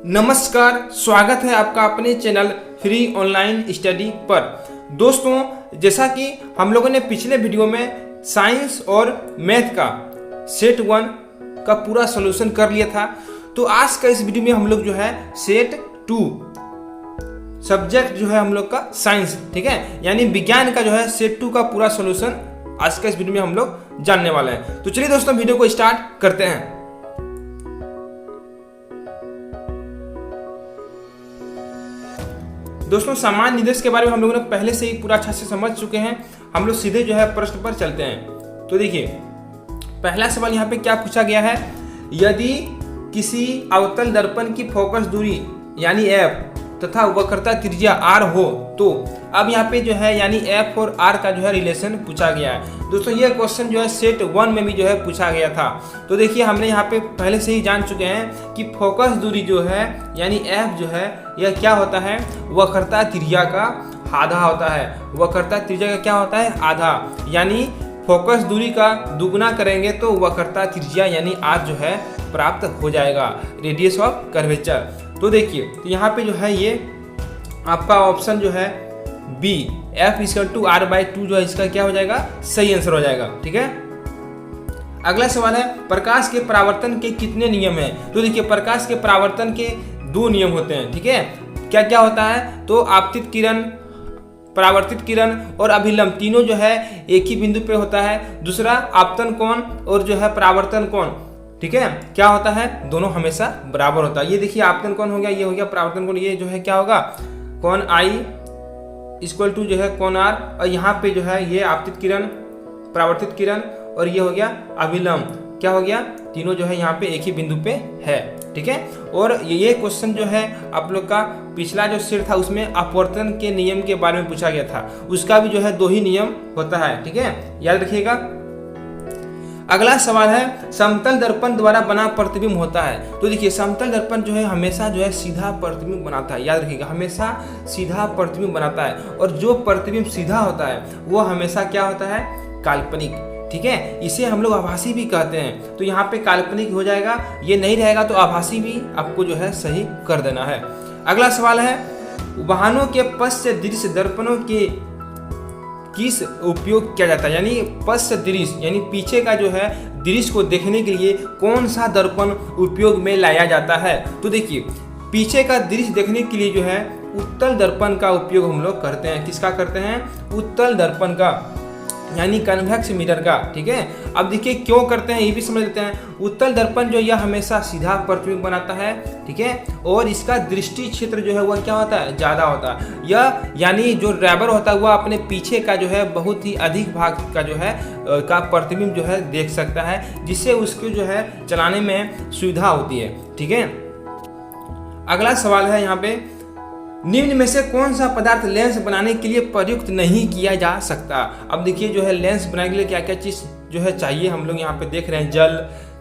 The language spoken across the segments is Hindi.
नमस्कार, स्वागत है आपका अपने चैनल फ्री ऑनलाइन स्टडी पर। दोस्तों, जैसा कि हम लोगों ने पिछले वीडियो में साइंस और मैथ का सेट 1 का पूरा सॉल्यूशन कर लिया था, तो आज का इस वीडियो में हम लोग जो है सेट 2 सब्जेक्ट जो है हम लोग का साइंस, ठीक है, यानी विज्ञान का जो है सेट 2 का पूरा सॉल्यूशन आज का इस वीडियो में हम लोग जानने वाले हैं। तो चलिए दोस्तों, वीडियो को स्टार्ट करते हैं। दोस्तों, सामान्य निर्देश के बारे में हम लोगों ने पहले से ही पूरा अच्छा से समझ चुके हैं। हम लोग सीधे जो है प्रश्न पर चलते हैं। तो देखिए, पहला सवाल यहाँ पे क्या पूछा गया है, यदि किसी अवतल दर्पण की फोकस दूरी यानी एफ तथा वक्रता त्रिज्या आर हो तो। अब यहाँ पे जो है यानी एफ और आर का जो है रिलेशन पूछा गया है। दोस्तों, ये क्वेश्चन जो है सेट 1 में भी जो है पूछा गया था। तो देखिए, हमने यहाँ पे पहले से ही जान चुके हैं कि फोकस दूरी जो है यानी एफ जो है यह क्या होता है, वक्रता त्रिज्या का आधा होता है। वक्रता त्रिज्या का क्या होता है, आधा, यानी फोकस दूरी का दुगुना करेंगे तो वक्रता त्रिज्या यानी आर जो है प्राप्त हो जाएगा, रेडियस ऑफ कर्वेचर। तो देखिए, तो यहाँ पे जो है ये आपका ऑप्शन जो है B F equal to R by 2 जो है इसका क्या हो जाएगा, सही आंसर हो जाएगा। ठीक है, अगला सवाल है, प्रकाश के परावर्तन के कितने नियम हैं। तो देखिए, प्रकाश के परावर्तन के 2 नियम होते हैं। ठीक है, क्या क्या होता है, तो आपतित किरण, परावर्तित किरण और अभिलंब तीनों जो है एक ही बिंदु पे होता है। दूसरा आपतन कोण और जो है परावर्तन कोण, ठीक है, क्या होता है, दोनों हमेशा बराबर होता है। ये देखिए, आपतन कोण हो गया, ये हो गया परावर्तन कोण, ये जो है क्या होगा, कोण आई इक्वल टू जो है कोण आर, और यहाँ पे जो है ये आपतित किरण, परावर्तित किरण और ये हो गया अभिलंब, क्या हो गया, तीनों जो है यहाँ पे एक ही बिंदु पे है। ठीक है, और ये क्वेश्चन जो है आप लोग का पिछला जो सेट था उसमें अपवर्तन के नियम के बारे में पूछा गया था, उसका भी जो है 2 ही नियम होता है। ठीक है, याद रखिएगा। अगला सवाल है, समतल दर्पण द्वारा बना प्रतिबिंब होता है। तो देखिए, समतल दर्पण जो है हमेशा जो है सीधा प्रतिबिंब बनाता है। याद रखिएगा, हमेशा सीधा प्रतिबिंब बनाता है, और जो प्रतिबिंब सीधा होता है वो हमेशा क्या होता है, काल्पनिक। ठीक है, इसे हम लोग आभासी भी कहते हैं। तो यहाँ पे काल्पनिक हो जाएगा, ये नहीं रहेगा तो आभासी भी आपको जो है सही कर देना है। अगला सवाल है, वाहनों के पश्च दृश्य दर्पणों के किस उपयोग किया जाता है, यानी पश्च दृश्य यानी पीछे का जो है दृश्य को देखने के लिए कौन सा दर्पण उपयोग में लाया जाता है। तो देखिए, पीछे का दृश्य देखने के लिए जो है उत्तल दर्पण का उपयोग हम लोग करते हैं। किसका करते हैं, उत्तल दर्पण का, यानी कन्वेक्स मिरर का। ठीक है, अब देखिए क्यों करते हैं ये भी समझ लेते हैं। उत्तल दर्पण जो यह हमेशा सीधा प्रतिबिंब बनाता है, ठीक है, और इसका दृष्टि क्षेत्र जो है वह क्या होता है, ज़्यादा होता है। यह यानी जो ड्राइवर होता है वह अपने पीछे का जो है बहुत ही अधिक भाग का जो है का प्रतिबिंब जो है देख सकता है, जिससे उसको जो है चलाने में सुविधा होती है। ठीक है, अगला सवाल है यहाँ पे, निम्न में से कौन सा पदार्थ लेंस बनाने के लिए प्रयुक्त नहीं किया जा सकता। अब देखिए, जो है लेंस बनाने के लिए क्या क्या चीज़ जो है चाहिए, हम लोग यहाँ पे देख रहे हैं, जल,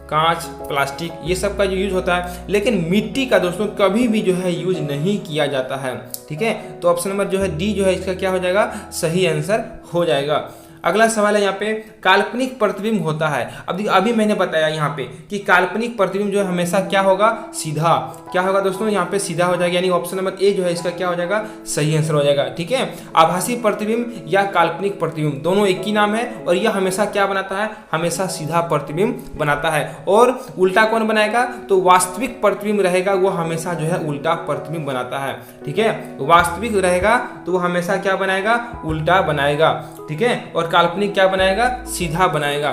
कांच, प्लास्टिक, ये सब का जो यूज होता है, लेकिन मिट्टी का दोस्तों कभी भी जो है यूज नहीं किया जाता है। ठीक है, तो ऑप्शन नंबर जो है डी जो है इसका क्या हो जाएगा, सही आंसर हो जाएगा। अगला सवाल है यहाँ पे, काल्पनिक प्रतिबिंब होता है। अब देखिए, अभी मैंने बताया यहाँ पे कि काल्पनिक प्रतिबिंब जो है हमेशा क्या होगा, सीधा। क्या होगा दोस्तों, यहाँ पे सीधा हो जाएगा, यानी ऑप्शन नंबर ए जो है इसका क्या हो जाएगा, सही आंसर हो जाएगा। ठीक है, आभासी प्रतिबिंब या काल्पनिक प्रतिबिंब दोनों एक ही नाम है, और यह हमेशा क्या बनाता है, हमेशा सीधा प्रतिबिंब बनाता है। और उल्टा कौन बनाएगा, तो वास्तविक प्रतिबिंब रहेगा वो हमेशा जो है उल्टा प्रतिबिंब बनाता है। ठीक है, वास्तविक रहेगा तो वो हमेशा क्या बनाएगा, उल्टा बनाएगा। ठीक है, और काल्पनिक क्या बनाएगा, सीधा बनाएगा।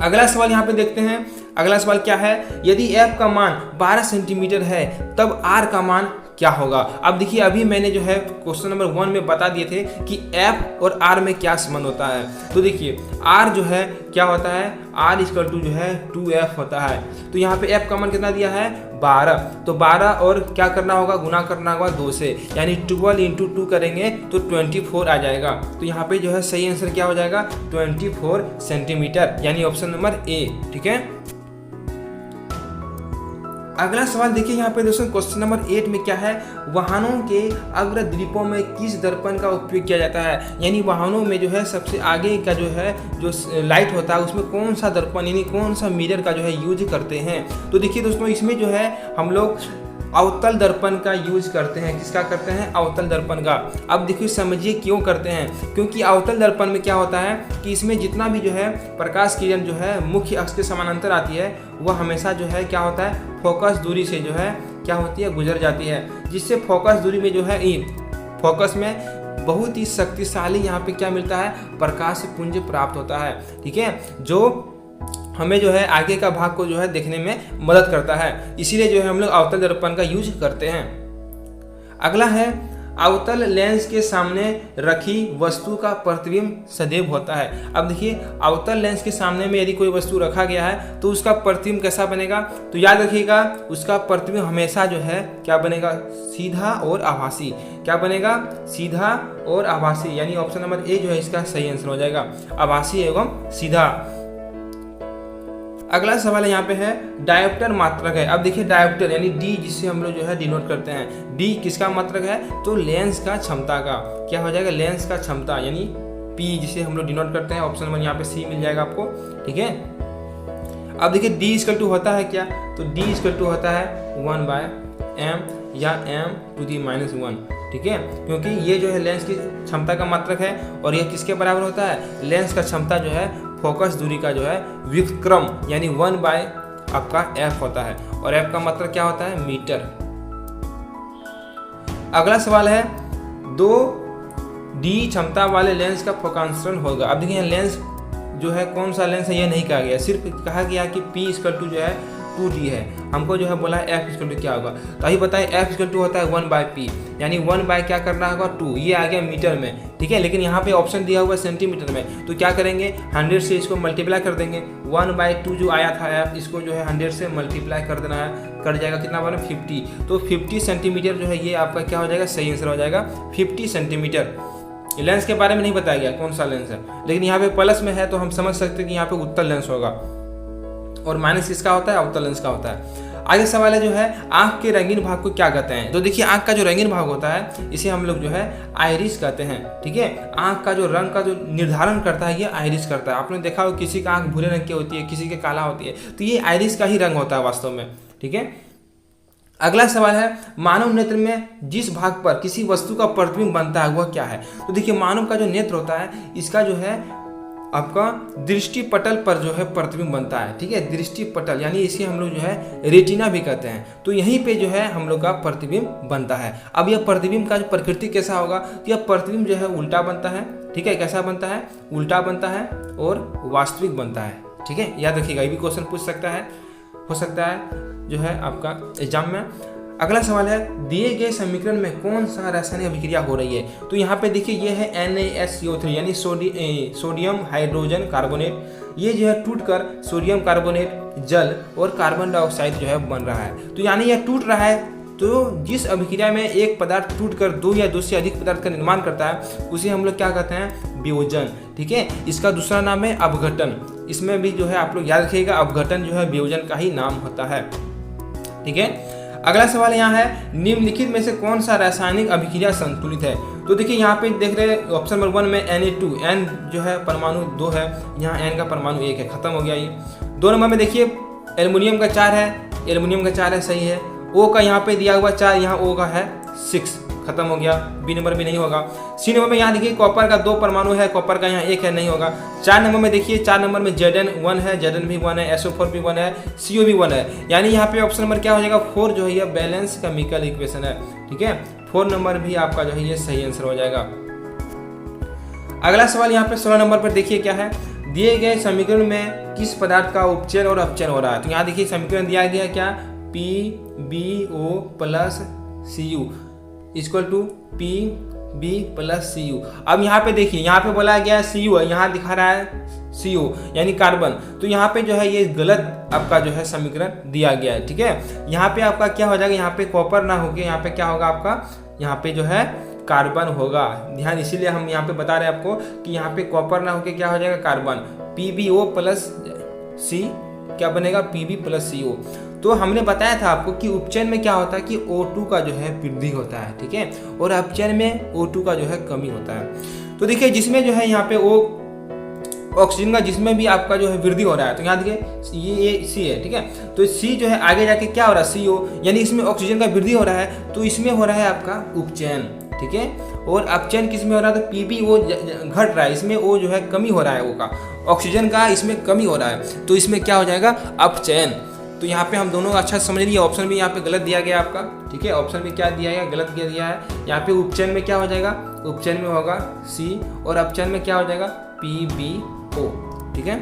अगला सवाल यहाँ पे देखते हैं। अगला सवाल क्या है, यदि f का मान 12 सेंटीमीटर है तब r का मान क्या होगा। अब देखिए, अभी मैंने जो है क्वेश्चन नंबर 1 में बता दिए थे कि f और r में क्या संबंध होता है। तो देखिए, r जो है क्या होता है, r इक्वल टू जो है 2f होता है। तो यहाँ पे f का मान कितना दिया है, 12। तो 12 और क्या करना होगा, गुना करना होगा 2 से, यानी 12 इंटू 2 करेंगे तो 24 आ जाएगा। तो यहाँ पे जो है सही आंसर क्या हो जाएगा, 24 सेंटीमीटर, यानी ऑप्शन नंबर ए। ठीक है, अगला सवाल देखिए यहाँ पे दोस्तों, क्वेश्चन नंबर 8 में क्या है, वाहनों के अग्रद्वीपों में किस दर्पण का उपयोग किया जाता है। यानी वाहनों में जो है सबसे आगे का जो है जो लाइट होता है उसमें कौन सा दर्पण यानी कौन सा मिरर का जो है यूज करते हैं। तो देखिए दोस्तों, इसमें जो है हम लोग अवतल दर्पण का यूज करते हैं। किसका करते हैं? अवतल दर्पण का। अब देखिए समझिए क्यों करते हैं। क्योंकि अवतल दर्पण में क्या होता है कि इसमें जितना भी जो है प्रकाश किरण जो है मुख्य अक्ष के समानांतर आती है, वह हमेशा जो है क्या होता है, फोकस दूरी से जो है क्या होती है, गुजर जाती है, जिससे फोकस दूरी में जो है फोकस में बहुत ही शक्तिशाली यहाँ पे क्या मिलता है, प्रकाश पुंज प्राप्त होता है। ठीक है, जो हमें जो है आगे का भाग को जो है देखने में मदद करता है, इसीलिए जो है हम लोग अवतल दर्पण का यूज करते हैं। अगला है अवतल लेंस के सामने रखी वस्तु का प्रतिबिंब सदैव होता है। अब देखिए अवतल लेंस के सामने में यदि कोई वस्तु रखा गया है तो उसका प्रतिबिंब कैसा बनेगा, तो याद रखिएगा उसका प्रतिबिंब हमेशा जो है क्या बनेगा, सीधा और आभासी। क्या बनेगा? सीधा और आभासी, यानी ऑप्शन नंबर ए जो है इसका सही आंसर हो जाएगा, आभासी एवं सीधा। अगला सवाल यहाँ पे है डायोप्टर मात्रक है। अब देखिए डायोप्टर यानी डी, जिससे हम लोग जो है डिनोट करते हैं, डी किसका मात्रक है, तो लेंस का क्षमता का। क्या हो जाएगा? लेंस का क्षमता, यानी पी जिसे हम लोग डिनोट करते हैं, ऑप्शन नंबर यहाँ पे सी मिल जाएगा आपको। ठीक है, अब देखिए डी इक्वल टू होता है क्या, तो डी इक्वल टू होता है 1/m या m⁻⁻1। ठीक है, क्योंकि ये जो है लेंस की क्षमता का मात्रक है और यह किसके बराबर होता है, लेंस का क्षमता जो है फोकस दूरी का जो है व्युत्क्रम, यानी 1 आपका f होता है, और f का मतलब क्या होता है, मीटर। अगला सवाल है 2D क्षमता वाले लेंस का फोकांतरण होगा। अब देखिए लेंस जो है कौन सा लेंस है ये नहीं कहा गया, सिर्फ कहा गया कि P = जो है 2D है। हमको जो है बोला F = क्या होगा, तो अभी बताइए F = होता है 1/P, यानी 1/ क्या करना होगा 2, ये आ गया मीटर में। ठीक है, लेकिन यहाँ पे ऑप्शन दिया हुआ है सेंटीमीटर में, तो क्या करेंगे 100 से इसको मल्टीप्लाई कर देंगे। 1/2 जो आया था F, इसको जो है 100 से मल्टीप्लाई कर देना है, कर जाएगा कितना बना 50, तो 50 सेंटीमीटर जो है ये आपका क्या हो जाएगा, सही आंसर हो जाएगा 50 सेंटीमीटर। लेंस के बारे में नहीं बताया गया कौन सा लेंस है, लेकिन यहाँ पे प्लस में है तो हम समझ सकते हैं कि यहाँ पे उत्तल लेंस होगा, और माइनस किसका होता है, अवतल लेंस का होता है। आगे सवाल है जो है आंख के रंगीन भाग को क्या कहते हैं। तो देखिए आंख का जो रंगीन भाग होता है इसे हम लोग जो है आइरिस कहते हैं। ठीक है, आंख का जो रंग का जो निर्धारण करता है ये आइरिस करता है। आपने देखा हो किसी का आंख भूरे रंग की होती है, किसी के काला होती है, तो ये आइरिस का ही रंग होता है वास्तव में। ठीक है, अगला सवाल है मानव नेत्र में जिस भाग पर किसी वस्तु का प्रतिबिंब बनता है वह क्या है। तो देखिए मानव का जो नेत्र होता है इसका जो है आपका दृष्टि पटल पर जो है प्रतिबिंब बनता है। ठीक है, दृष्टि पटल यानी इसे हम लोग जो है रेटिना भी कहते हैं, तो यहीं पे जो है हम लोग का प्रतिबिंब बनता है। अब यह प्रतिबिंब का जो प्रकृति कैसा होगा, तो यह प्रतिबिंब जो है उल्टा बनता है। ठीक है, कैसा बनता है, उल्टा बनता है और वास्तविक बनता है। ठीक है, याद रखिएगा, ये भी क्वेश्चन पूछ सकता है, हो सकता है जो है आपका एग्जाम में। अगला सवाल है दिए गए समीकरण में कौन सा रासायनिक अभिक्रिया हो रही है। तो यहाँ पे देखिए ये है NaSCO3 यानी सोडियम हाइड्रोजन कार्बोनेट, ये जो है टूटकर सोडियम कार्बोनेट, जल और कार्बन डाइऑक्साइड जो है बन रहा है। तो यानी यह टूट रहा है, तो जिस अभिक्रिया में एक पदार्थ टूटकर 2 या 2 से अधिक पदार्थ का निर्माण करता है उसे हम लोग क्या कहते हैं, वियोजन। ठीक है, इसका दूसरा नाम है अपघटन। इसमें भी जो है आप लोग याद रखिएगा अपघटन जो है वियोजन का ही नाम होता है। ठीक है, अगला सवाल यहाँ है निम्नलिखित में से कौन सा रासायनिक अभिक्रिया संतुलित है। तो देखिए यहाँ पे देख रहे हैं ऑप्शन नंबर 1 में Na2, N जो है परमाणु 2 है, यहाँ N का परमाणु 1 है, खत्म हो गया ये। 2 नंबर में देखिए एल्युमिनियम का 4 है, एल्युमिनियम का 4 है, सही है। O का यहाँ पे दिया हुआ 4, यहाँ O का है 6, खत्म हो गया। बी नंबर भी नहीं होगा। सी नंबर में यहाँ देखिए कॉपर का 2 परमाणु है, कॉपर का यहाँ 1 है, नहीं होगा। 4 नंबर में देखिए 4 नंबर में Zn1 है, Zn भी 1 है, SO4 भी 1 है, CO भी 1 है, यानी यहाँ पे ऑप्शन नंबर क्या हो जाएगा 4 जो है ये बैलेंस केमिकल इक्वेशन है। ठीक है, 4 नंबर भी आपका जो है ये सही आंसर हो जाएगा। अगला सवाल यहाँ पे 16 नंबर पर देखिए क्या है, दिए गए समीकरण में किस पदार्थ का उपचयन और अपचयन हो रहा है। तो यहाँ देखिए समीकरण दिया गया क्या, PbO + Cu = Pb + Cu। अब यहाँ पे देखिए यहाँ पे बोला गया Cu है, यहाँ दिखा रहा है CO यानी कार्बन, तो यहाँ पे जो है ये गलत आपका जो है समीकरण दिया गया है। ठीक है, यहाँ पे आपका क्या हो जाएगा, यहाँ पे कॉपर ना होके यहाँ पे क्या होगा आपका, यहाँ पे जो है कार्बन होगा। ध्यान, इसीलिए हम यहाँ पे बता रहे हैं आपको कि यहाँ पे कॉपर ना होके क्या हो जाएगा कार्बन। PbO + C क्या बनेगा, Pb + CO। तो हमने बताया था आपको कि उपचयन में क्या होता है कि O2 का जो है वृद्धि होता है। ठीक है, और अपचयन में O2 का जो है कमी होता है। तो देखिए जिसमें जो है यहाँ पे ऑक्सीजन का जिसमें भी आपका जो है वृद्धि हो रहा है, तो यहाँ देखिए ये सी है, ठीक है। तो सी जो है आगे जाके क्या हो रहा है, CO, यानी इसमें ऑक्सीजन का वृद्धि हो रहा है, तो इसमें हो रहा है आपका उपचयन, ठीक है। और अपचयन किस में हो रहा है, तो Pb वो घट रहा है, इसमें वो जो है कमी हो रहा है, वो का ऑक्सीजन का इसमें कमी हो रहा है, तो इसमें क्या हो जाएगा, अपचयन। तो यहाँ पे हम दोनों अच्छा समझ लिए, ऑप्शन भी यहाँ पे गलत दिया गया आपका, ठीक है। ऑप्शन भी क्या दिया गया, गलत दिया है। यहाँ पे उपचयन में क्या हो जाएगा, उपचयन में होगा C, और अपचयन में क्या हो जाएगा, PbO, ठीक है।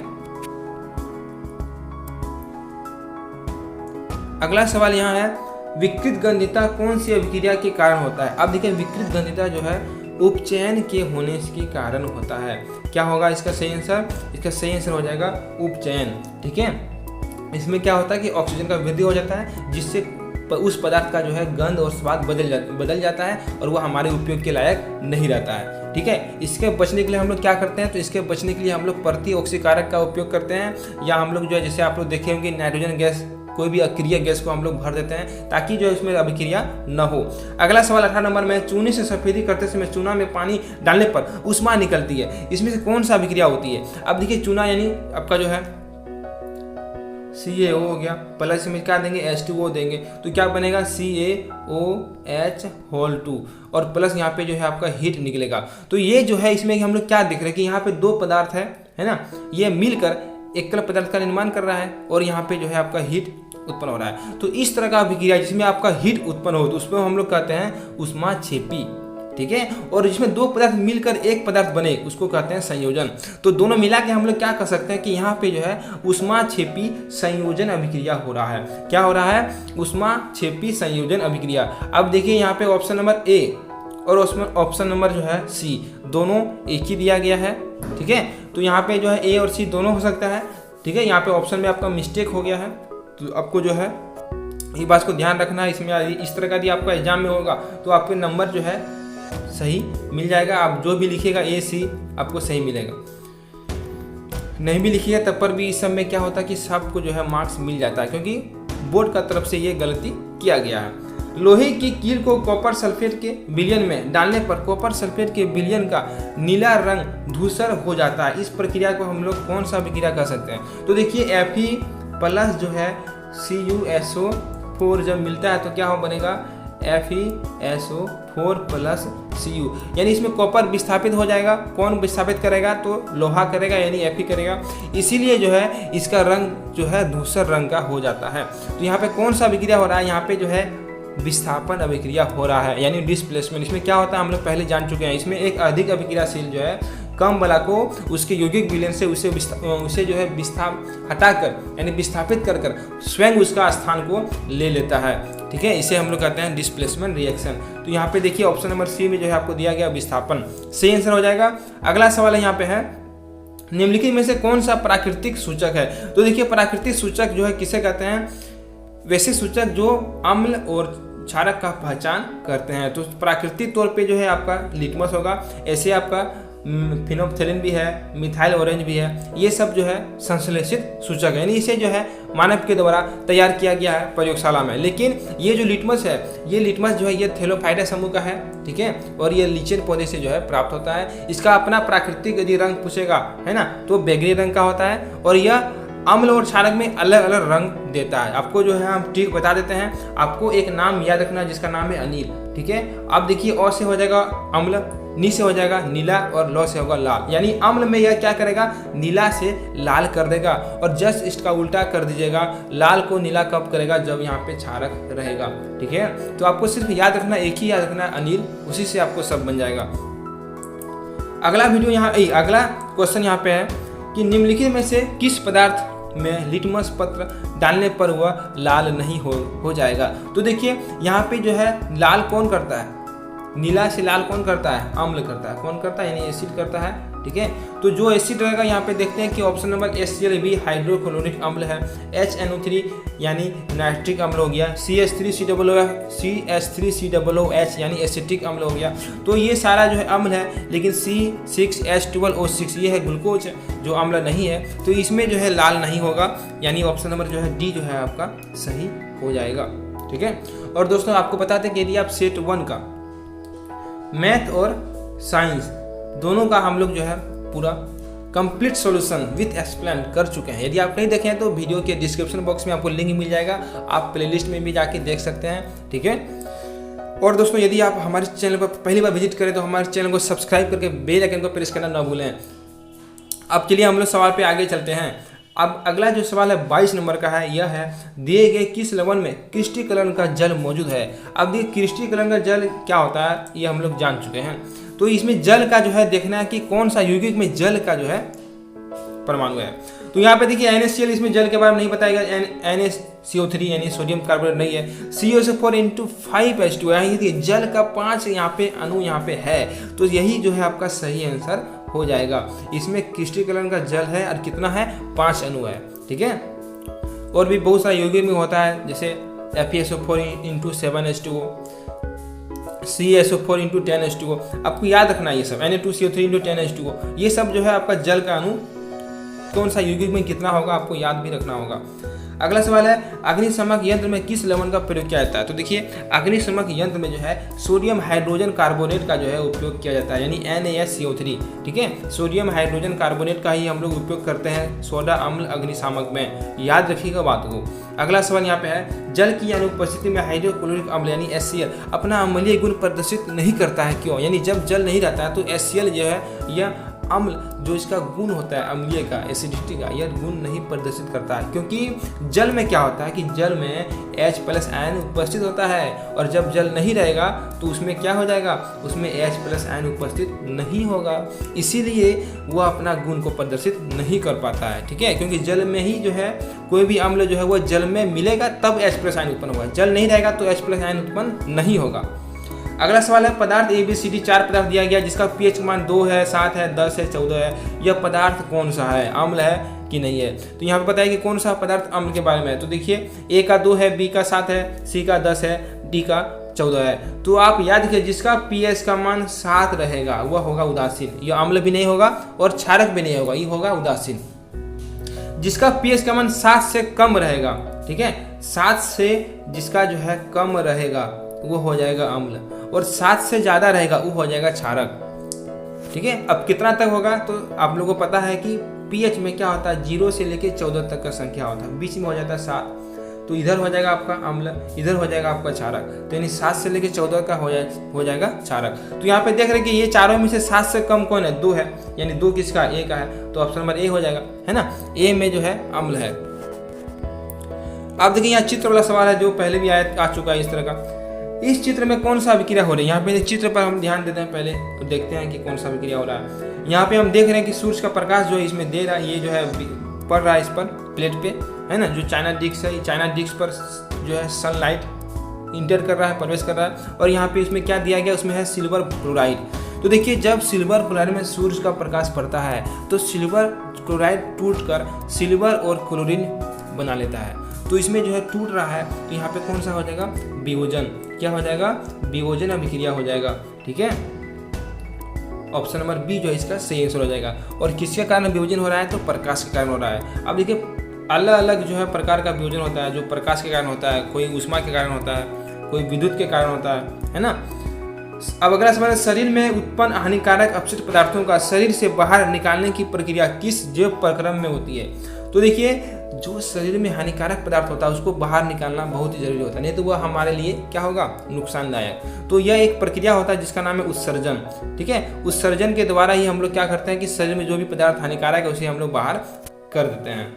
अगला सवाल यहाँ है, विकृत गंधिता कौन सी अभिक्रिया के कारण होता है। अब देखिए विकृत गंधिता जो है उपचयन के होने के कारण होता है। क्या होगा इसका सही आंसर, इसका सही आंसर हो जाएगा उपचयन, ठीक है। इसमें क्या होता है कि ऑक्सीजन का वृद्धि हो जाता है, जिससे उस पदार्थ का जो है गंध और स्वाद बदल जाता है, और वह हमारे उपयोग के लायक नहीं रहता है, ठीक है। इसके बचने के लिए हम लोग क्या करते हैं, तो इसके बचने के लिए हम लोग प्रतिऑक्सीकारक का उपयोग करते हैं, या हम लोग जो है जैसे आप लोग देखे होंगे नाइट्रोजन गैस, कोई भी अक्रिय गैस को हम लोग भर देते हैं, ताकि जो इसमें अभिक्रिया न हो। अगला सवाल 18 नंबर में, चूने से सफेदी करते समय चूना में पानी डालने पर ऊष्मा निकलती है, इसमें से कौन सा अभिक्रिया होती है। अब देखिए चूना यानी आपका जो है CaO हो गया, प्लस में क्या देंगे, H2O देंगे, तो क्या बनेगा, CaOH होल 2, और प्लस यहाँ पे जो है आपका हीट निकलेगा। तो ये जो है इसमें हम लोग क्या देख रहे हैं कि यहाँ पे दो पदार्थ है ना, ये मिलकर एकल पदार्थ का निर्माण कर रहा है, और यहाँ पे जो है आपका हीट उत्पन्न हो रहा है। तो इस तरह का अभिक्रिया जिसमें आपका हीट उत्पन्न हो, तो उसको हम लोग कहते हैं ऊष्माक्षेपी, ठीक है। और जिसमें दो पदार्थ मिलकर एक पदार्थ बने, उसको कहते हैं संयोजन। तो दोनों मिला के हम लोग क्या कर सकते हैं कि यहाँ पे जो है ऊष्माक्षेपी संयोजन अभिक्रिया हो रहा है। क्या हो रहा है, ऊष्माक्षेपी संयोजन अभिक्रिया। अब देखिए यहाँ पे ऑप्शन नंबर A और ऑप्शन नंबर जो है C, दोनों एक ही दिया गया है, ठीक है। तो यहाँ पे जो है A और C दोनों हो सकता है, ठीक है। यहाँ पे ऑप्शन में आपका मिस्टेक हो गया है, तो आपको जो है ये बात को ध्यान रखना है। इसमें इस तरह का यदि आपका एग्जाम में होगा तो आपके नंबर जो है सही मिल जाएगा। आप जो भी लिखिएगा A C आपको सही मिलेगा, नहीं भी लिखिएगा तब पर भी इस सब में क्या होता है कि सबको जो है मार्क्स मिल जाता है, क्योंकि बोर्ड का तरफ से ये गलती किया गया है। लोहे की कील को कॉपर सल्फेट के विलयन में डालने पर कॉपर सल्फेट के विलयन का नीला रंग धूसर हो जाता है। इस प्रक्रिया को हम लोग कौन सा अभिक्रिया कह सकते हैं। तो देखिए Fe प्लस जो है CuSO4 जब मिलता है तो क्या हो बनेगा, FeSO4 प्लस Cu, यानी इसमें कॉपर विस्थापित हो जाएगा। कौन विस्थापित करेगा, तो लोहा करेगा, यानी Fe करेगा। इसीलिए जो है इसका रंग जो है धूसर रंग का हो जाता है। तो यहाँ पे कौन सा अभिक्रिया हो रहा है, यहाँ पे जो है विस्थापन अभिक्रिया हो रहा है, यानी डिस्प्लेसमेंट। इसमें क्या होता है हम लोग पहले जान चुके हैं। इसमें एक अधिक अभिक्रियाशील जो है कम बला को उसके यौगिक विलयन से उसे जो है हटाकर यानी विस्थापित कर स्वयं उसका स्थान को ले लेता है, ठीक है। इसे हम लोग कहते हैं डिस्प्लेसमेंट रिएक्शन। तो यहाँ पे देखिए ऑप्शन नंबर C में जो है आपको दिया गया विस्थापन, सही आंसर हो जाएगा। अगला सवाल है यहाँ पे है, निम्नलिखित में से कौन सा प्राकृतिक सूचक है। तो देखिए प्राकृतिक सूचक जो है किसे कहते हैं, वैसे सूचक जो अम्ल और क्षारक का पहचान करते हैं। तो प्राकृतिक तौर पे जो है आपका लिटमस होगा, ऐसे आपका फिनोप्थेलिन भी है, मिथाइल ऑरेंज भी है, ये सब जो है संश्लेषित सूचक है, यानी इसे जो है मानव के द्वारा तैयार किया गया है प्रयोगशाला में। लेकिन ये जो लिटमस है, ये लिटमस जो है ये थैलोफाइटा समूह का है, ठीक है, और ये लीचेन पौधे से जो है प्राप्त होता है। इसका अपना प्राकृतिक यदि रंग पूछेगा है ना, तो बैगनी रंग का होता है, और यह अम्ल और क्षारक में अलग अलग रंग देता है। आपको जो है हम ठीक बता देते हैं, आपको एक नाम याद रखना जिसका नाम है अनिल, ठीक है। अब देखिए अ से हो जाएगा अम्ल, नी से हो जाएगा नीला, और ल से होगा लाल। यानी अम्ल में यह क्या करेगा, नीला से लाल कर देगा, और जस्ट इसका उल्टा कर दीजिएगा, लाल को नीला कब करेगा, जब यहाँ पे क्षारक रहेगा, ठीक है। तो आपको सिर्फ याद रखना, एक ही याद रखना अनिल, उसी से आपको सब बन जाएगा। अगला वीडियो यहाँ अगला क्वेश्चन यहाँ पे है कि निम्नलिखित में से किस पदार्थ में लिटमस पत्र डालने पर वह लाल नहीं हो जाएगा। तो देखिए यहाँ पे जो है लाल कौन करता है, नीला से लाल कौन करता है, अम्ल करता है। कौन करता है, यानी एसिड करता है, ठीक है। तो जो एसिड रहेगा यहाँ पे देखते हैं कि ऑप्शन नंबर HCl भी हाइड्रोक्लोरिक अम्ल है, HNO3 यानी नाइट्रिक अम्ल हो गया, CH3COOH यानी एसिटिक अम्ल हो गया। तो ये सारा जो है अम्ल है, लेकिन C6H12O6 ये है ग्लूकोज जो अम्ल नहीं है, तो इसमें जो है लाल नहीं होगा, यानी ऑप्शन नंबर जो है D जो है आपका सही हो जाएगा, ठीक है। और दोस्तों आपको बता दें कि यदि आप सेट 1 का मैथ और साइंस दोनों का हम लोग जो है पूरा कंप्लीट सॉल्यूशन विथ एक्सप्लेन कर चुके हैं। यदि आप नहीं देखे हैं तो वीडियो के डिस्क्रिप्शन बॉक्स में आपको लिंक मिल जाएगा, आप प्लेलिस्ट में भी जाके देख सकते हैं, ठीक है। और दोस्तों यदि आप हमारे चैनल पर पहली बार विजिट करें तो हमारे चैनल को सब्सक्राइब करके बेल आइकन को प्रेस करना ना भूलें। अब चलिए हम लोग सवाल पे आगे चलते हैं। अब अगला जो सवाल है 22 नंबर का है, यह है दिए गए किस लवण में क्रिस्टलीकरण का जल मौजूद है। अब देखिए क्रिस्टलीकरण का जल क्या होता है ये हम लोग जान चुके हैं, तो इसमें जल का जो है देखना है कि कौन सा यौगिक में जल का जो है परमाणु है। तो यहाँ पे देखिए NaCl इसमें जल के बारे में नहीं बताएगा, NaCO3 यानी सोडियम कार्बोनेट नहीं है, COCO4 × 5H2 यानी जल का 5 यहाँ पे अणु यहाँ पे है, तो यही जो है आपका सही आंसर हो जाएगा। इसमें क्रिस्टलीकरण का जल है और कितना है 5 अणु है, ठीक है। और भी बहुत सारा यौगिक में होता है जैसे FeSO4 × 7H2O, CaSO4 × 10H2O, आपको याद रखना ये सब, Na2CO3 × 10H2O, ये सब जो है आपका जल का अणु कौन सा यौगिक में कितना होगा आपको याद भी रखना होगा। अगला सवाल है अग्निशमक यंत्र में किस लवण का प्रयोग किया जाता है। तो देखिए अग्निशमक यंत्र में जो है सोडियम हाइड्रोजन कार्बोनेट का जो है उपयोग किया जाता है, यानी NaSCO3, ठीक है। सोडियम हाइड्रोजन कार्बोनेट का ही हम लोग उपयोग करते हैं सोडा अम्ल अग्निशामक में, याद रखिएगा बात को। अगला सवाल यहाँ पे है जल की अनुपस्थिति में हाइड्रोक्लोरिक अम्ल यानी HCl अपना अम्लीय गुण प्रदर्शित नहीं करता है, क्यों। यानी जब जल नहीं रहता है तो HCl जो है यह अम्ल जो इसका गुण होता है अम्लीय का, एसिडिटी का, यह गुण नहीं प्रदर्शित करता है, क्योंकि जल में क्या होता है कि जल में H+ आयन उपस्थित होता है, और जब जल नहीं रहेगा तो उसमें क्या हो जाएगा, उसमें H+ आयन उपस्थित नहीं होगा, इसीलिए वह अपना गुण को प्रदर्शित नहीं कर पाता है, ठीक है। क्योंकि जल में ही जो है कोई भी अम्ल जो है वह जल में मिलेगा तब H+ आयन उत्पन्न होगा, जल नहीं रहेगा तो H+ आयन उत्पन्न नहीं होगा। अगला सवाल है पदार्थ ABCD 4 पदार्थ दिया गया जिसका pH मान 2 है, 7 है, 10 है, 14 है, यह पदार्थ कौन सा है, अम्ल है कि नहीं है। तो यहाँ पे बताया कि कौन सा पदार्थ अम्ल के बारे में है। तो देखिए A का 2 है, B का 7 है, C का 10 है, D का 14 है। तो आप याद रखिए जिसका pH का मान 7 रहेगा वह होगा उदासीन, यह अम्ल भी नहीं होगा और क्षारक भी नहीं होगा, ये होगा उदासीन। जिसका pH का मान 7 से कम रहेगा, ठीक है, 7 से जिसका जो है कम रहेगा वो हो जाएगा अम्ल, और 7 से ज़्यादा रहेगा वो हो जाएगा क्षारक, ठीक है। अब कितना तक होगा तो आप लोगों को पता है कि pH में क्या होता है 0 से लेके 14 तक का संख्या होता है, बीच में हो जाता है 7, तो इधर हो जाएगा आपका अम्ल, इधर हो जाएगा आपका क्षारक, तो यानी 7 से लेके 14 का हो जाएगा क्षारक। तो यहाँ पे देख रहे हैं कि ये चारों में से 7 से कम कौन है, 2 है, यानी 2 किसका, A का है, तो ऑप्शन नंबर A हो जाएगा, है ना। A में जो है अम्ल है। आप देखिए यहाँ चित्र वाला सवाल है जो पहले भी आ चुका है इस तरह का। इस चित्र में कौन सा अभिक्रिया हो रही है, यहाँ पे चित्र पर हम ध्यान देते हैं पहले, तो देखते हैं कि कौन सा अभिक्रिया हो रहा है। यहाँ पे हम देख रहे हैं कि सूर्य का प्रकाश जो है इसमें दे रहा है, ये जो है पड़ रहा है इस पर प्लेट पे, है ना, जो चाइना डिस्क है, चाइना डिस्क पर जो है सनलाइट इंटर कर रहा है, प्रवेश कर रहा है, और यहाँ पे इसमें क्या दिया गया, उसमें है सिल्वर क्लोराइड। तो देखिए जब सिल्वर क्लोराइड में सूर्य का प्रकाश पड़ता है तो सिल्वर क्लोराइड टूटकर सिल्वर और क्लोरीन बना लेता है, तो इसमें जो है टूट रहा है, तो यहाँ पे कौन सा हो जाएगा, विभोजन, क्या हो जाएगा, विभोजन अभिक्रिया हो जाएगा, ठीक है। ऑप्शन नंबर बी जो है इसका सही आंसर हो जाएगा। और किसके कारण विभोजन हो रहा है, तो प्रकाश के कारण हो रहा है। अब देखिए अलग अलग जो है प्रकार का विभोजन होता है, जो प्रकाश के कारण होता है, कोई ऊष्मा के कारण होता है, कोई विद्युत के कारण होता है ना। अब अगला सवाल है शरीर में उत्पन्न हानिकारक अपशिष्ट पदार्थों का शरीर से बाहर निकालने की प्रक्रिया किस जैव प्रक्रम में होती है। तो देखिए जो शरीर में हानिकारक पदार्थ होता है उसको बाहर निकालना बहुत ही जरूरी होता है, नहीं तो वह हमारे लिए क्या होगा, नुकसानदायक। तो यह एक प्रक्रिया होता है जिसका नाम है उत्सर्जन, ठीक है। उत्सर्जन के द्वारा ही हम लोग क्या करते हैं कि शरीर में जो भी पदार्थ हानिकारक है उसे हम लोग बाहर कर देते हैं।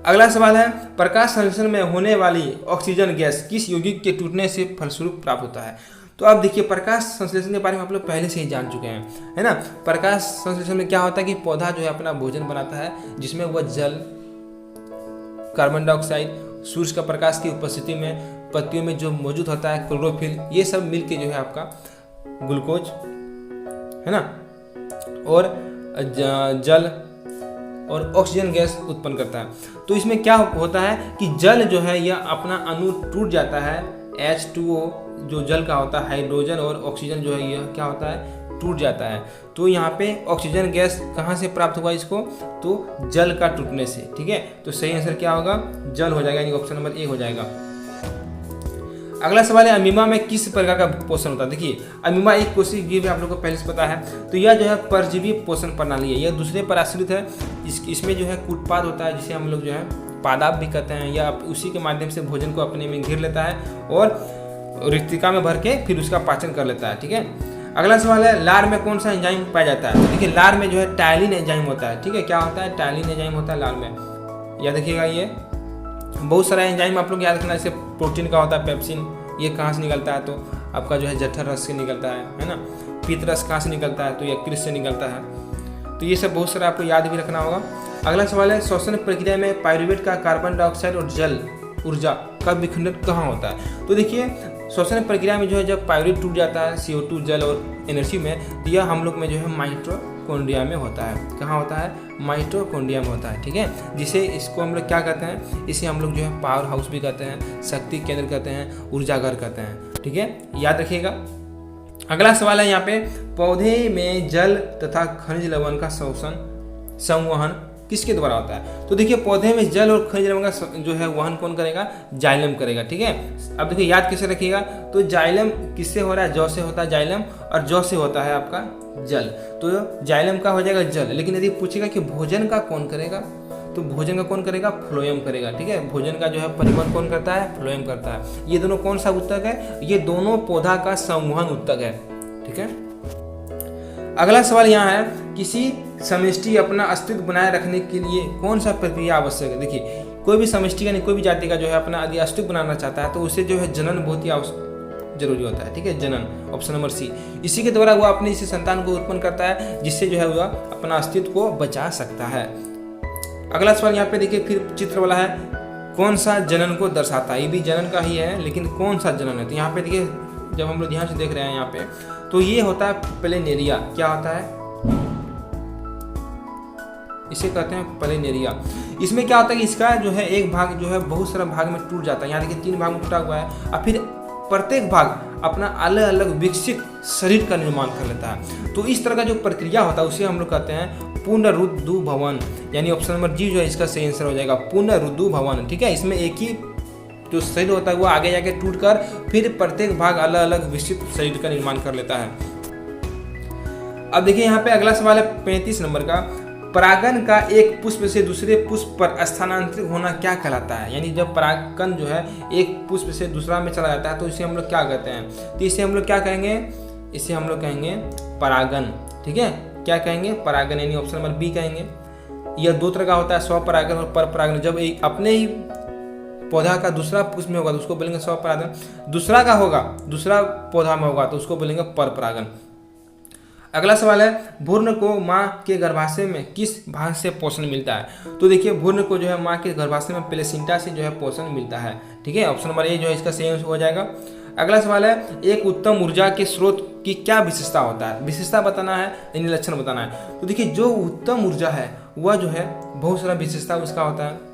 अगला सवाल है प्रकाश संश्लेषण में होने वाली ऑक्सीजन गैस किस यौगिक के टूटने से फलस्वरूप प्राप्त होता है। तो अब देखिए प्रकाश संश्लेषण के बारे में आप लोग पहले से ही जान चुके हैं, है ना। प्रकाश संश्लेषण में क्या होता है कि पौधा जो है अपना भोजन बनाता है जिसमें वह जल, कार्बन डाइऑक्साइड, सूर्य का प्रकाश की उपस्थिति में पत्तियों में जो मौजूद होता है क्लोरोफिल, ये सब मिलके जो है आपका ग्लूकोज, है ना, और जल और ऑक्सीजन गैस उत्पन्न करता है। तो इसमें क्या होता है कि जल जो है यह अपना अणु टूट जाता है, H2O जो जल का होता है, हाइड्रोजन और ऑक्सीजन जो है यह क्या होता है, टूट जाता है। तो यहाँ पे ऑक्सीजन गैस कहाँ से प्राप्त हुआ इसको, तो जल का टूटने से, ठीक है। तो सही आंसर क्या होगा, जल हो जाएगा, यानी ऑप्शन नंबर ए हो जाएगा। अगला सवाल है अमीबा में किस प्रकार का पोषण होता है। देखिए अमीबा एक कोशिकीय जीव है, आप लोग को पहले से पता है। तो यह जो है परजीवी पोषण प्रणाली है, यह दूसरे पर आश्रित है। इसमें जो है कूटपाद होता है, जिसे हम लोग जो है पादाप भी कहते हैं। यह उसी के माध्यम से भोजन को अपने में घेर लेता है और रिक्तिका में भर के फिर उसका पाचन कर लेता है। ठीक है, अगला सवाल है लार में कौन सा एंजाइम पाया जाता है। देखिए लार में जो है टायलिन एंजाइम होता है। ठीक है, क्या होता है, टायलिन एंजाइम होता है लार में। या देखिएगा ये बहुत सारा एंजाइम आप लोग याद रखना, जैसे प्रोटीन का होता है पेप्सिन, ये कहाँ से निकलता है, तो आपका जो है जठर रस से निकलता है ना। पीत रस कहाँ से निकलता है, तो यकृत से निकलता है। तो ये सब बहुत सारा आपको याद भी रखना होगा। अगला सवाल है श्वसन प्रक्रिया में पाइरूवेट का कार्बन डाइऑक्साइड और जल ऊर्जा का विखंडन कहाँ होता है। तो देखिए श्वसन प्रक्रिया में जो है जब पाइरूवेट टूट जाता है CO2 जल और एनर्जी में, तो यह हम लोग में जो है माइटोकॉन्ड्रिया में होता है। कहाँ होता है, माइटोकॉन्ड्रिया में होता है। ठीक है, जिसे इसको हम लोग क्या कहते हैं, इसे हम लोग जो है पावर हाउस भी कहते हैं, शक्ति केंद्र कहते हैं, ऊर्जाघर कहते हैं। ठीक है, याद रखिएगा। अगला सवाल है यहाँ पे पौधे में जल तथा खनिज लवण का संवहन किसके द्वारा होता है। तो देखिए पौधे में जल और खनिज लवण का जो है वहन कौन करेगा, जाइलम करेगा। ठीक है, अब देखिए याद कैसे रखिएगा, तो जाइलम किससे हो रहा है, जौ से होता है जाइलम, और जौ से होता है आपका जल। तो जाइलम का हो जाएगा जल। लेकिन यदि पूछेगा कि भोजन का कौन करेगा, तो भोजन का कौन करेगा, फ्लोएम करेगा। ठीक है, भोजन का जो है परिवहन कौन करता है, फ्लोएम करता है। ये दोनों कौन सा उत्तक है, ये दोनों पौधा का संवहन उत्तक है। ठीक है, अगला सवाल यहाँ है किसी समष्टि अपना अस्तित्व बनाए रखने के लिए कौन सा प्रक्रिया आवश्यक है। देखिए कोई भी समष्टि यानी कोई भी जाति का जो है अपना यदि अस्तित्व बनाना चाहता है तो उसे जो है जनन बहुत ही जरूरी होता है। ठीक है, जनन, ऑप्शन नंबर सी। इसी के द्वारा वह अपने इसी संतान को उत्पन्न करता है, जिससे जो है वह अपना अस्तित्व को बचा सकता है। अगला सवाल यहाँ पे देखिए फिर चित्र वाला है, कौन सा जनन को दर्शाता है। ये भी जनन का ही है, लेकिन कौन सा जनन है। तो यहाँ पे देखिए जब हम लोग ध्यान से देख रहे हैं यहाँ पे, तो ये होता है प्लेनेरिया। क्या होता है, इसे कहते हैं प्लेनेरिया। इसमें क्या होता है कि इसका जो है एक भाग जो है बहुत सारा भाग में टूट जाता है। यहाँ देखिए 3 भाग में टूटा हुआ है, और फिर प्रत्येक भाग अपना अलग अलग विकसित शरीर का निर्माण कर लेता है। तो इस तरह का जो प्रक्रिया होता है उसे हम लोग कहते हैं पुनरुद्भवन, यानी ऑप्शन नंबर जी जो है इसका सही आंसर हो जाएगा, पुनरुद्भवन। ठीक है, इसमें एक ही जो शरीर होता है वो आगे जाके टूटकर फिर प्रत्येक भाग अलग अलग विकसित शरीर का निर्माण कर लेता है। अब देखिए यहाँ पे अगला सवाल है 35 नंबर का, परागन का एक पुष्प से दूसरे पुष्प पर स्थानांतरित होना क्या कहलाता है। यानी जब परागकण जो है एक पुष्प से दूसरा में चला जाता है तो इसे हम लोग क्या कहते हैं, तो इसे हम लोग क्या कहेंगे, इसे हम लोग कहेंगे परागन। ठीक है, क्या कहेंगे, परागन, यानी ऑप्शन नंबर बी कहेंगे। यह 2 तरह का होता है, स्वपरागन और परपरागन। जब एक अपने ही पौधा का दूसरा पुष्प में होगा तो उसको बोलेंगे स्वपरागन, दूसरा का होगा दूसरा पौधा में होगा तो उसको बोलेंगे परपरागन। अगला सवाल है भ्रूण को माँ के गर्भाशय में किस भाग से पोषण मिलता है। तो देखिए भ्रूण को जो है माँ के गर्भाशय में प्लेसेंटा से जो है पोषण मिलता है। ठीक है, ऑप्शन नंबर ए जो है इसका सही हो जाएगा। अगला सवाल है एक उत्तम ऊर्जा के स्रोत की क्या विशेषता होता है। विशेषता बताना है यानी लक्षण बताना है। तो देखिए जो उत्तम ऊर्जा है वह जो है बहुत सारा विशेषता उसका होता है,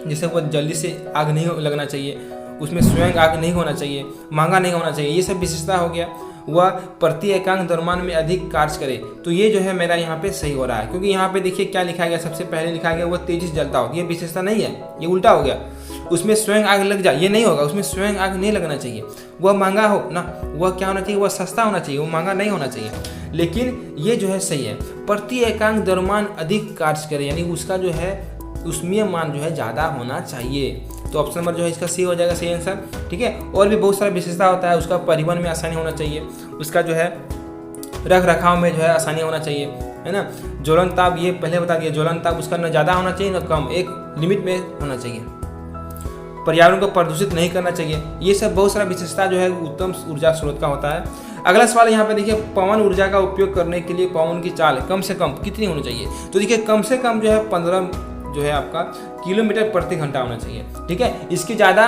जैसे वह जल्दी से आग नहीं लगना चाहिए, उसमें स्वयं आग नहीं होना चाहिए, महंगा नहीं होना चाहिए, ये सब विशेषता हो गया। वह प्रति एकांक द्रव्यमान में अधिक कार्य करे, तो ये जो है मेरा यहाँ पे सही हो रहा है, क्योंकि यहाँ पे देखिए क्या लिखा गया, सबसे पहले लिखा गया वह तेजी से जलता हो, ये विशेषता नहीं है, ये उल्टा हो गया। उसमें स्वयं आग लग जाए ये नहीं होगा, उसमें स्वयं आग नहीं लगना चाहिए। वह महंगा हो ना, वह क्या होना चाहिए, वह सस्ता होना चाहिए, वो महंगा नहीं होना चाहिए। लेकिन ये जो है सही है, प्रति एकांक द्रव्यमान अधिक कार्य करे, यानी उसका जो है उसमें मान जो है ज़्यादा होना चाहिए। तो ऑप्शन नंबर जो है इसका सी हो जाएगा सही आंसर। ठीक है, और भी बहुत सारा विशेषता होता है, उसका परिवहन में आसानी होना चाहिए, उसका जो है रख रखाव में जो है आसानी होना चाहिए, है ना। ज्वलन ताप ये पहले बता दिया, ज्वलन ताप उसका न ज़्यादा होना चाहिए न कम, एक लिमिट में होना चाहिए। पर्यावरण को प्रदूषित नहीं करना चाहिए, ये सब बहुत सारा विशेषता जो है उत्तम ऊर्जा स्रोत का होता है। अगला सवाल यहाँ पे देखिए पवन ऊर्जा का उपयोग करने के लिए पवन की चाल कम से कम कितनी होनी चाहिए। तो देखिए कम से कम जो है 15 जो है आपका किलोमीटर प्रति घंटा होना चाहिए। ठीक है, इसके ज़्यादा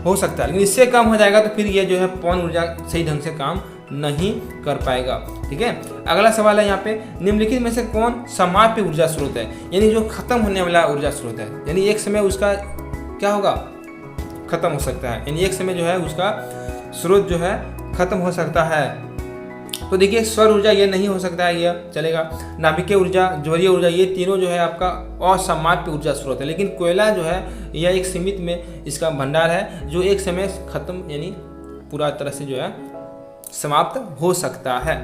हो सकता है, लेकिन इससे कम हो जाएगा तो फिर ये जो है पवन ऊर्जा सही ढंग से काम नहीं कर पाएगा। ठीक है, अगला सवाल है यहाँ पे निम्नलिखित में से कौन समाप्य ऊर्जा स्रोत है, यानी जो खत्म होने वाला ऊर्जा स्रोत है, यानी एक समय उसका क्या होगा, खत्म हो सकता है, यानी एक समय जो है उसका स्रोत जो है खत्म हो सकता है। तो देखिए सौर ऊर्जा ये नहीं हो सकता है, यह चलेगा। नाभिकीय ऊर्जा, ज्वरीय ऊर्जा, ये तीनों जो है आपका असमाप्य ऊर्जा स्रोत है। लेकिन कोयला जो है यह एक सीमित में इसका भंडार है जो एक समय खत्म यानी पूरा तरह से जो है समाप्त हो सकता है।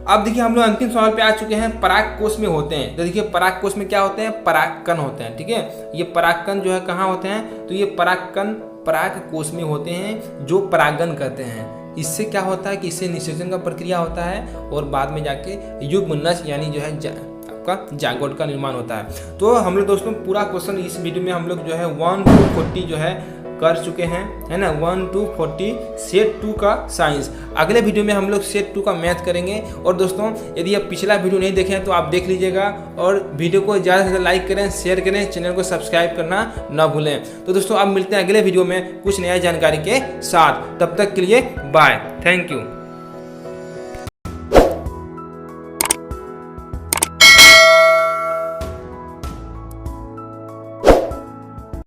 अब देखिए हम लोग अंतिम सवाल पे आ चुके हैं, पराग कोष में होते हैं। तो देखिए पराग कोष में क्या होते हैं, परागकण होते हैं, ठीक है। ये परागकण जो है कहाँ होते हैं, तो ये परागकण पराग कोष में होते हैं जो परागन करते हैं। इससे क्या होता है कि इससे निषेचन का प्रक्रिया होता है और बाद में जाके युग्मनज यानी जो है आपका जागोट का निर्माण होता है। तो हम लोग दोस्तों पूरा क्वेश्चन इस वीडियो में हम लोग जो है 1 to 40 जो है कर चुके हैं, है ना, 1 to 40 सेट 2 का साइंस। अगले वीडियो में हम लोग सेट 2 का मैथ करेंगे। और दोस्तों यदि आप पिछला वीडियो नहीं देखे हैं तो आप देख लीजिएगा और वीडियो को ज़्यादा से ज़्यादा लाइक करें, शेयर करें, चैनल को सब्सक्राइब करना ना भूलें। तो दोस्तों अब मिलते हैं अगले वीडियो में कुछ नया जानकारी के साथ, तब तक के लिए बाय, थैंक यू।